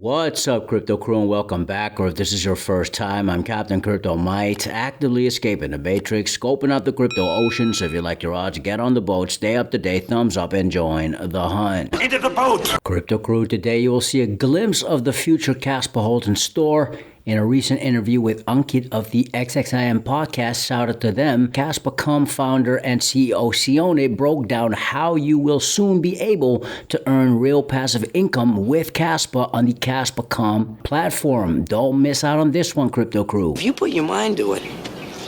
What's up, Crypto Crew, and welcome back. Or if this is your first time, I'm Captain Crypto Might, actively escaping the Matrix, scoping out the crypto ocean. So if you like your odds, get on the boat, stay up to date, thumbs up, and join the hunt. Into the boat! Crypto Crew, today you will see a glimpse of the future Kaspa holds in store. In a recent interview with Ankit of the XXIM podcast, shout out to them, KaspaCom founder and CEO Sione broke down how you will soon be able to earn real passive income with Kaspa on the KaspaCom platform. Don't miss out on this one, Crypto Crew. If you put your mind to it,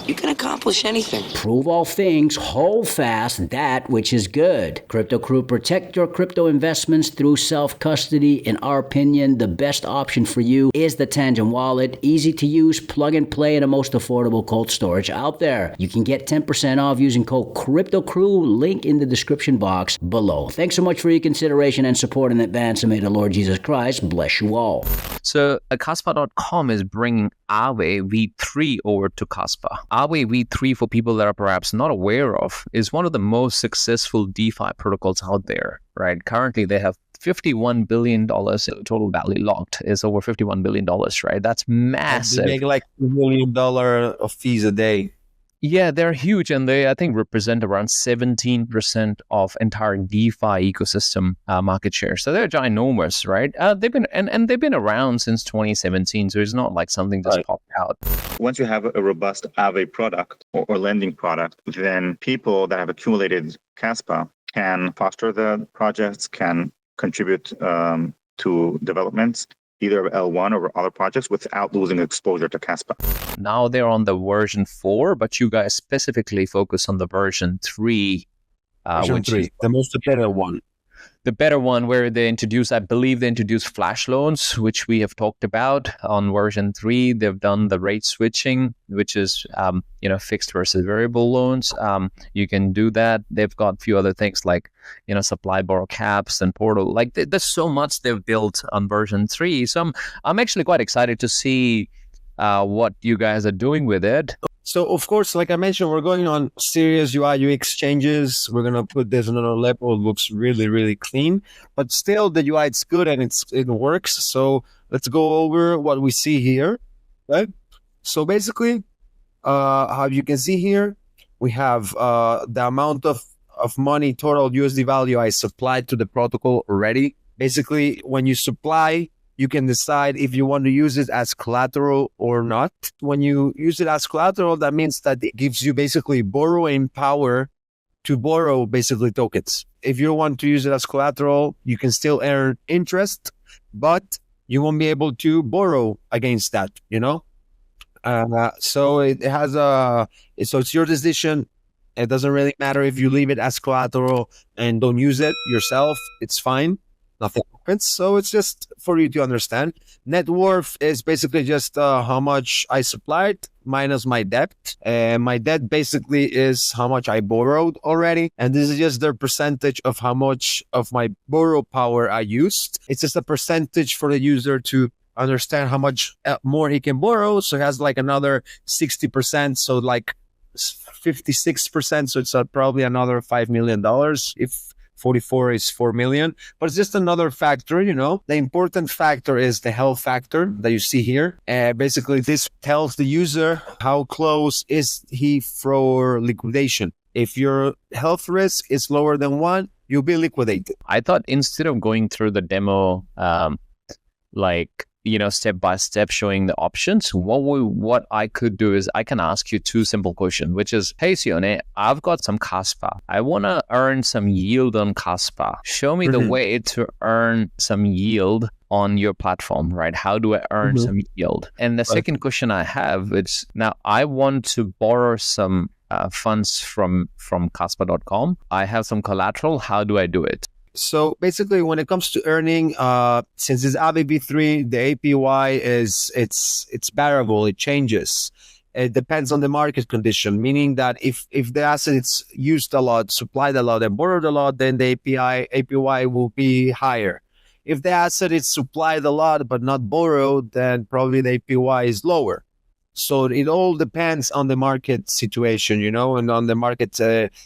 you can accomplish anything. Prove all things, hold fast that which is good. Crypto Crew, protect your crypto investments through self-custody. In our opinion, the best option for you is the Tangent wallet. Easy to use, plug and play, and the most affordable cold storage out there. You can get 10% off using code CryptoCrew, link in the description box below. Thanks so much for your consideration and support in advance, and may the Lord Jesus Christ bless you all. So Kaspa.com is bringing Aave V3 over to Kaspa. Aave V3, for people that are perhaps not aware of, is one of the most successful DeFi protocols out there, right? Currently, they have $51 billion total value locked. Is over $51 billion, right? That's massive. They make like $2 million of fees a day. Yeah, they're huge, and they, I think, represent around 17% of entire DeFi ecosystem market share. So they're ginormous, right? They've been around since 2017, so it's not like something just popped out. Once you have a robust Aave product or lending product, then people that have accumulated Kaspa can foster the projects, can contribute to developments, either L1 or other projects, without losing exposure to Kaspa. Now they're on the version 4, but you guys specifically focus on the version 3. Version 3, the most better one. The better one, where they introduce, I believe they introduced flash loans, which we have talked about on version 3. They've done the rate switching, which is, fixed versus variable loans. You can do that. They've got a few other things like, supply borrow caps and portal. Like there's so much they've built on version 3. So I'm actually quite excited to see what you guys are doing with it. So, of course, like I mentioned, we're going on serious UI UX changes. We're going to put this on another level. It looks really, really clean. But still, the UI is good and it works. So let's go over what we see here. Right? So basically, how you can see here, we have the amount of money, total USD value I supplied to the protocol already. Basically, when you supply, you can decide if you want to use it as collateral or not. When you use it as collateral, that means that it gives you basically borrowing power to borrow basically tokens. If you want to use it as collateral, you can still earn interest, but you won't be able to borrow against that, So it has so it's your decision. It doesn't really matter if you leave it as collateral and don't use it yourself. It's fine. Nothing happens. So it's just for you to understand. Net worth is basically just how much I supplied minus my debt. And my debt basically is how much I borrowed already. And this is just the percentage of how much of my borrow power I used. It's just a percentage for the user to understand how much more he can borrow. So it has like another 60%. So like 56%. So it's probably another $5 million if 44 is 4 million, but it's just another factor, The important factor is the health factor that you see here. Basically, this tells the user how close is he for liquidation. If your health risk is lower than 1, you'll be liquidated. I thought instead of going through the demo, step by step showing the options, what I could do is I can ask you 2 simple questions, which is, hey Sione, I've got some Kaspa. I want to earn some yield on Kaspa. Show me the way to earn some yield on your platform, right? How do I earn some yield? And the second question I have is, now I want to borrow some funds from Kaspa.com. I have some collateral. How do I do it? So basically, when it comes to earning, since it's Aave V3, the APY it's variable. It changes. It depends on the market condition, meaning that if the asset is used a lot, supplied a lot, and borrowed a lot, then the APY will be higher. If the asset is supplied a lot but not borrowed, then probably the APY is lower. So it all depends on the market situation, and on the market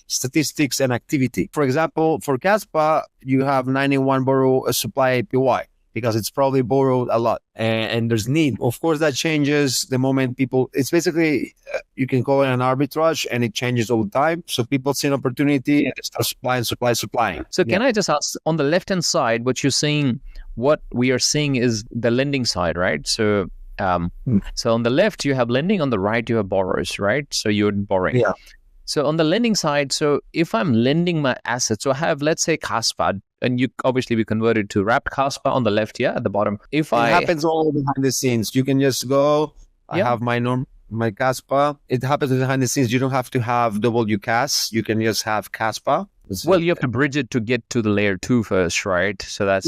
statistics and activity. For example, for Kaspa, you have 91 borrow supply APY. because it's probably borrowed a lot and there's need. Of course, that changes the moment people, it's basically, you can call it an arbitrage and it changes all the time. So people see an opportunity and they start supplying. So can I just ask, on the left-hand side, what we are seeing is the lending side, right? So so on the left, you have lending, on the right, you have borrowers, right? So you're borrowing. Yeah. So on the lending side, so if I'm lending my assets, so I have, let's say, Kaspa, and you obviously be converted to wrapped Kaspa on the left here at the bottom. It happens all behind the scenes. You can just go, I have my Kaspa. It happens behind the scenes. You don't have to have WCAS. You can just have Kaspa. Well, you have to bridge it to get to the layer 2 first, right? So that's...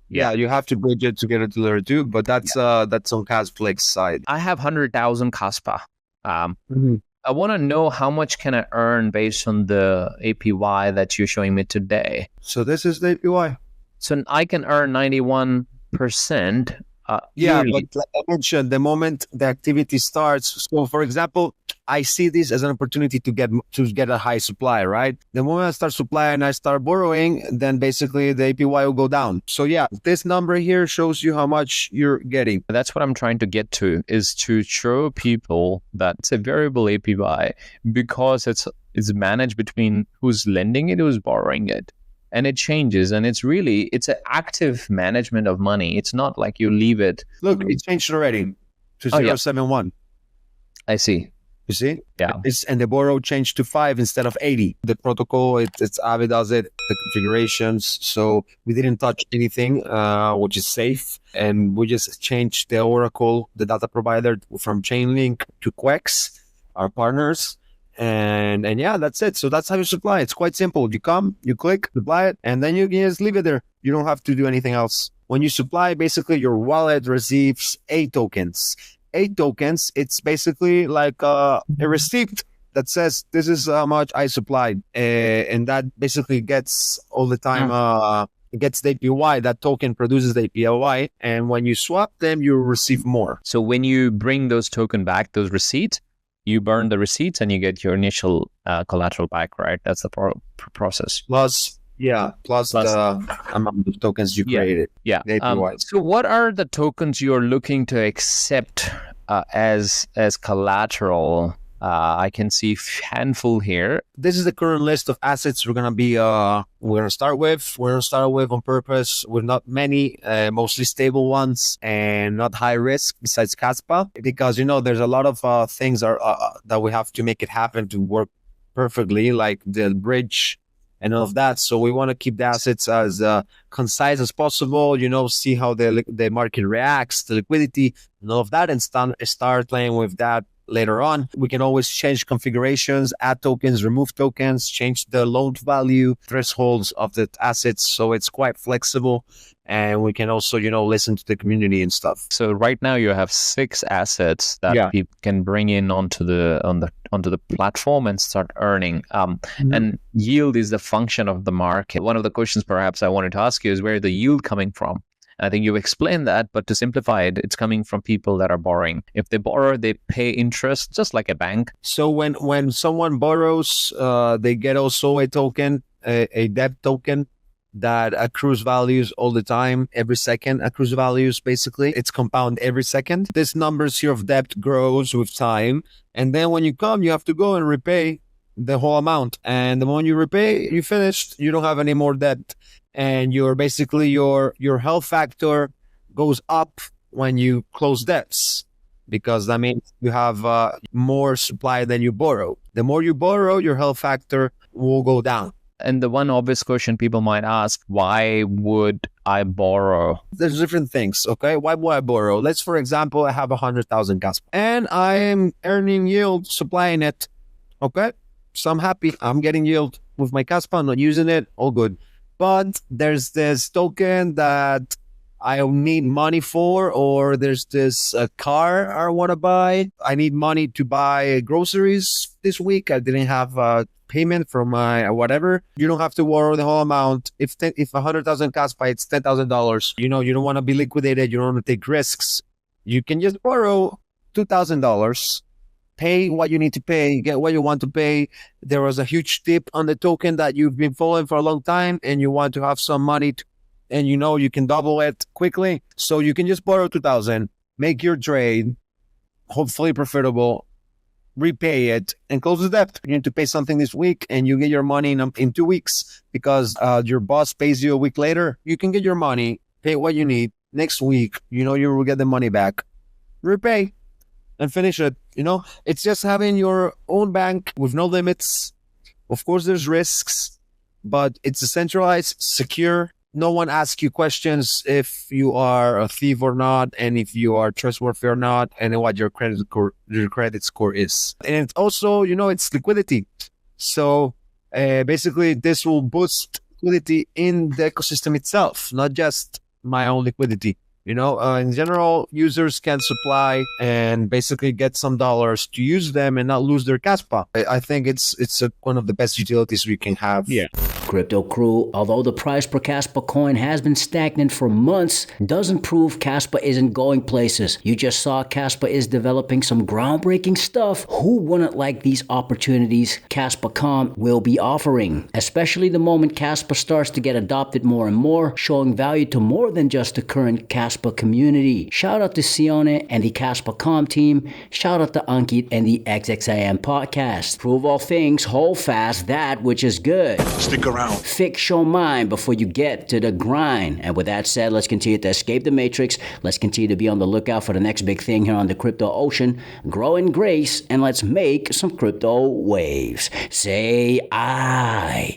Yeah, you have to bridge it to get it to layer 2, but that's on Casplex side. I have 100,000 Kaspa. I want to know how much can I earn based on the APY that you're showing me today. So this is the APY. So I can earn 91%. But like I mentioned, the moment the activity starts, so for example, I see this as an opportunity to get a high supply, right? The moment I start supplying and I start borrowing, then basically the APY will go down. So yeah, this number here shows you how much you're getting. That's what I'm trying to get to, is to show people that it's a variable APY because it's managed between who's lending it, who's borrowing it. And it changes, and it's an active management of money. It's not like you leave it. Look, it changed already to 0.71. I see. You see? Yeah. And the borrow changed to 5 instead of 80. The protocol, it's Aave does it, the configurations. So we didn't touch anything, which is safe. And we just changed the Oracle, the data provider, from Chainlink to Quex, our partners. And yeah, that's it. So that's how you supply. It's quite simple. You come, you click, supply it, and then you can just leave it there. You don't have to do anything else. When you supply, basically your wallet receives 8 tokens. 8 tokens, it's basically like a receipt that says this is how much I supplied. And that basically gets all the time, it gets the APY. That token produces the APY. And when you swap them, you receive more. So when you bring those tokens back, those receipts, you burn the receipts and you get your initial collateral back, right? That's the process. Plus the amount of tokens you created. Yeah. So what are the tokens you're looking to accept as collateral? I can see handful here. This is the current list of assets we're gonna start with. We're gonna start with on purpose with not many, mostly stable ones and not high risk besides Kaspa, because there's a lot of things that we have to make it happen to work perfectly, like the bridge and all of that. So we want to keep the assets as concise as possible, see how the market reacts, the liquidity and all of that, and start playing with that later on. We can always change configurations, add tokens, remove tokens, change the loan value, thresholds of the assets. So it's quite flexible. And we can also, listen to the community and stuff. So right now you have 6 assets that people can bring in onto the platform and start earning. And yield is the function of the market. One of the questions perhaps I wanted to ask you is where the yield coming from? I think you explained that, but to simplify it, it's coming from people that are borrowing. If they borrow, they pay interest, just like a bank. So when someone borrows, they get also a token, a debt token that accrues values all the time. Every second accrues values, basically. It's compound every second. This numbers here of debt grows with time. And then when you come, you have to go and repay the whole amount. And the moment you repay, you finished, you don't have any more debt. And your health factor goes up when you close debts, because that means you have more supply than you borrow. The more you borrow, your health factor will go down. And the one obvious question people might ask, why would I borrow? There's different things, okay? Why would I borrow? Let's, for example, I have 100,000 Kaspa and I am earning yield, supplying it, okay? So I'm happy. I'm getting yield with my Kaspa. I'm not using it. All good. But there's this token that I need money for, or there's this car I want to buy. I need money to buy groceries this week. I didn't have payment from my whatever. You don't have to borrow the whole amount. If 100,000 Kaspa, it's $10,000. You don't want to be liquidated. You don't want to take risks. You can just borrow $2,000. Pay what you need to pay, get what you want to pay. There was a huge tip on the token that you've been following for a long time and you want to have some money and you know you can double it quickly. So you can just borrow 2,000, make your trade, hopefully profitable, repay it, and close the debt. You need to pay something this week, and you get your money in 2 weeks because your boss pays you a week later. You can get your money, pay what you need. Next week, you know you will get the money back, repay, and finish it. You know, it's just having your own bank with no limits. Of course, there's risks, but it's decentralized, secure. No one asks you questions if you are a thief or not, and if you are trustworthy or not, and what your credit score is. And it's also, you know, it's liquidity. So basically, this will boost liquidity in the ecosystem itself, not just my own liquidity. You know, in general, users can supply and basically get some dollars to use them and not lose their Kaspa. I think it's one of the best utilities we can have. Yeah. Crypto Crew, although the price per Kaspa coin has been stagnant for months, doesn't prove Kaspa isn't going places. You just saw Kaspa is developing some groundbreaking stuff. Who wouldn't like these opportunities KaspaCom will be offering? Especially the moment Kaspa starts to get adopted more and more, showing value to more than just the current Kaspa community. Shout out to Sione and the KaspaCom team. Shout out to Ankit and the XXIM podcast. Prove all things, hold fast that which is good. Stick around. Fix your mind before you get to the grind. And with that said, let's continue to escape the matrix. Let's continue to be on the lookout for the next big thing here on the crypto ocean. Grow in grace, and let's make some crypto waves. Say aye.